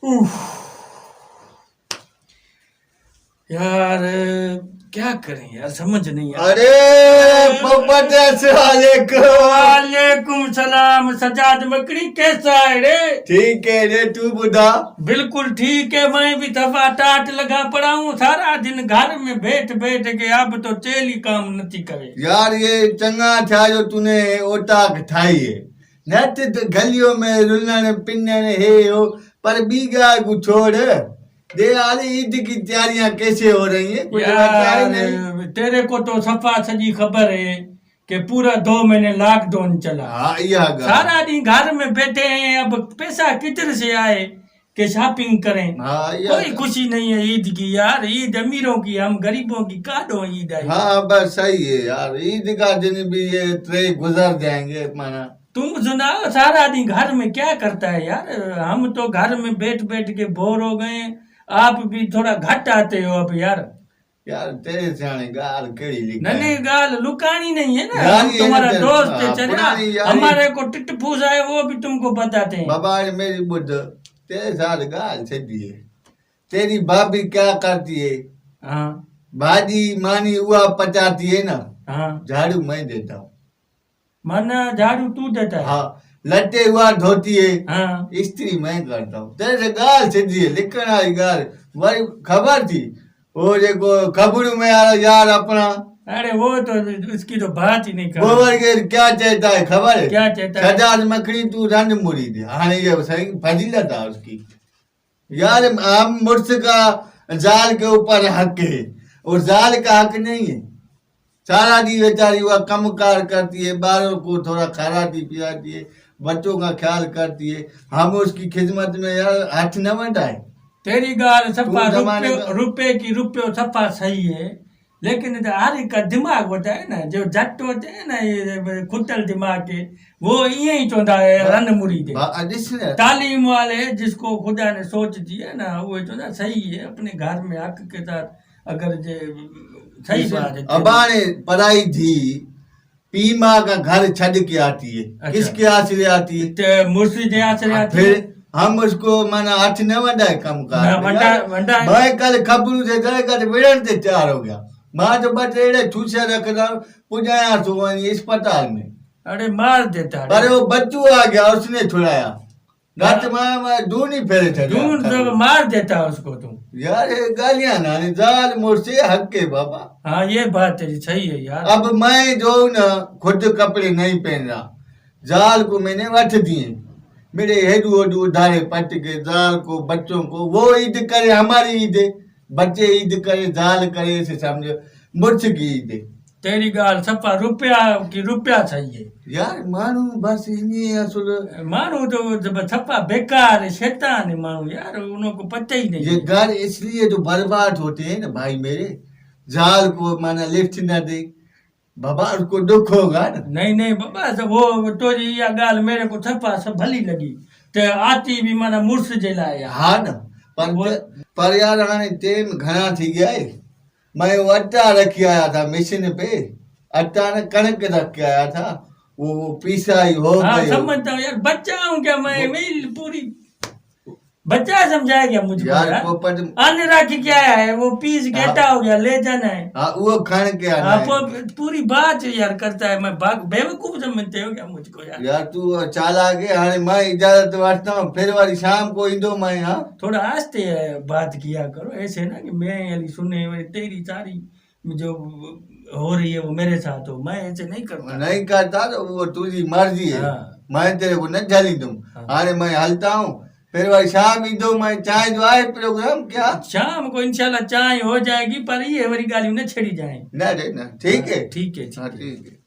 उफ, यार क्या करें यार, समझ नहीं आ अरे मोहम्मद वालेकुम। वालेकुम सलाम। सजाद मकड़ी कैसा है रे? ठीक है रे, तू बुधा। बिल्कुल ठीक है, मैं भी दफा टाट लगा पड़ा हूँ सारा दिन घर में बैठ बैठ के। अब तो तेल ही काम नहीं करे यार ये चंगा था जो तूने ओटाक ठाई है। नट तो गलियों में रुलने पिन्ने हे हो, पर बीगा को छोड़ दे। यार ईद की तैयारियां कैसे हो रही है, कुछ बताए नहीं। यार तेरे को तो सफा सजी खबर है कि पूरा 2 महीने लॉकडाउन चला। हाँ यह सारा दिन घर में बैठे हैं, अब पैसा किधर से आए कि शॉपिंग करें। हाँ कोई खुशी नहीं है ईद की यार। ईद अमीरों की, हम गरीबों की काटो ईद आई। हाँ बस सही है यार, ईद का दिन भी ये ट्रे गुजर जाएंगे माना। तुम सुनाओ, सारा दिन घर में क्या करता है यार? हम तो घर में बैठ बैठ के बोर हो गए। आप भी थोड़ा घट आते हो अब यार। यार तेरे सियाने गाल केड़ी लिखा नन्हे है। गाल लुकानी नहीं है ना। यार हम ये तुम्हारा तो- दोस्त है, हाँ, चले पुरानी यारी। हमारे को टिट फूस है वो भी तुमको बताते हैं। बाबा मेरी बुद्ध तेरे साथ गाल छदी है। तेरी भाभी क्या करती है? हाँ भाजी मानी हुआ पचाती है ना, हाँ। झाड़ू मैं देता हूँ। माना झाड़ू तू देता है? हाँ लट्टे हुआ धोती है, हाँ। स्त्री मैं करता हूँ। तेरे से गाल छदी है, लिखण वाली गाल। वही खबर थी वो जेको खबरू में यार अपना अरे वो तो उसकी तो बात ही नहीं कर। गोबर के क्या चाहता है खबर है? क्या चाहता है? सजाद मकड़ी तू रंग मुड़ी दे। हाँ ये सही फजीलत है उसकी। यार हम मुर्स का जाल के ऊपर हक है और जाल का हक नहीं है। सारा दिन बेचारी वह कम कार करती है, बालों को थोड़ा खराटी पिलाती है, बच्चों का ख्याल करती है। हम उसकी खिदमत में यार हाथ न बढ़ाए। तेरी गाल सफा तू जमाने का- रुपए की रुपये सफा सही है, लेकिन हर एक का दिमाग होता है ना। जो जट होते हैं ना, ये खुटल दिमाग के, वो ये ही चौंधा है रन मुड़ी दे। ॾिस तालीम वाले जिसको खुदा ने सोच दी है ना, वो चौंधा सही है अपने घर में हक के साथ। अगर जे सही बात है। अबाने पढ़ाई थी, पी माँ का घर छड़ के आती है। अच्छा। किसके आश्रय आती है? ते मुर्शी जे आश्रय आती है। फिर हम उसको माना हाथ न वडाए कम ना, कार वंडा- मैं कल खबरू से जाए कर विड़न से तैयार हो गया। मां तो बस एड़े छूसे रखना पुजाया सो वहीं अस्पताल में। अरे मार देता है। पर वो बच्चू आ गया, उसने छुड़ाया। गत मैं ढूंढ ही फेरे थे ढूंढ तो मार देता उसको तुम। यार ये गालियां ना जाल मुझसे हक के बाबा। हाँ ये बात तेरी सही है यार। अब मैं जो न खुद कपड़े नहीं पहन रहा, जाल को मैंने वठ दिए। मेरे हेडू हेडू उधारे पट के जाल को, बच्चों को। वो ईद करे हमारी ईद है, बच्चे ईद करे, जाल करे, से समझो मुर्छ की ईद है। तेरी गाल सफा रुपया की रुपया सही है यार मानू बस इन्हीं असुल मानू तो सफा बेकार है, शैतान है मानू यार, उनको पता ही नहीं ये है। घर इसलिए तो बर्बाद होते हैं ना भाई मेरे। जाल को माना लिफ्ट न दे बाबा, उसको दुख होगा ना। नहीं नहीं बाबा, वो तो ये गाल मेरे को सफा सब भली लगी। ते आती भी माना मुर्स जे लाए यार। हाँ ना, पर यार हाणे टेम घना थी गया है। मैं वो अट्टा रखी आया था मशीन पे, अट्टा ने कणक रख के आया था, वो पीसाई हो हाँ गई। समझता हूँ यार, बच्चा हूँ क्या मैं पूरी बच्चा समझाया क्या मुझको यार यार? पोपट अन्य राखी क्या है, वो पीस गेटा हो गया, ले जाना है। हाँ वो खण के आना आप है। पूरी बात यार करता है। मैं बेवकूफ समझते हो क्या मुझको यार? यार तू चाला के हाणे मैं इजाजत वठता हूँ, फिर वाली शाम को ईंदो मैं। हाँ थोड़ा आस्ते बात किया करो, ऐसे ना कि मैं अली सुने तेरी सारी जो हो रही है वो मेरे साथ हो। मैं ऐसे नहीं करता। नहीं करता तो वो तुझी मर्जी है। हाँ। मैं तेरे को न झली दूं। हाँ। हाणे मैं हलता हूँ, फिर वही शाम ईंदो मैं। चाय जो आहे प्रोग्राम क्या? शाम को इंशाल्लाह चाय हो जाएगी, पर ये हमारी गाली न छेड़ी जाए। ना रे ना, ठीक है। ठीक है हाँ ठीक है। ठीक है।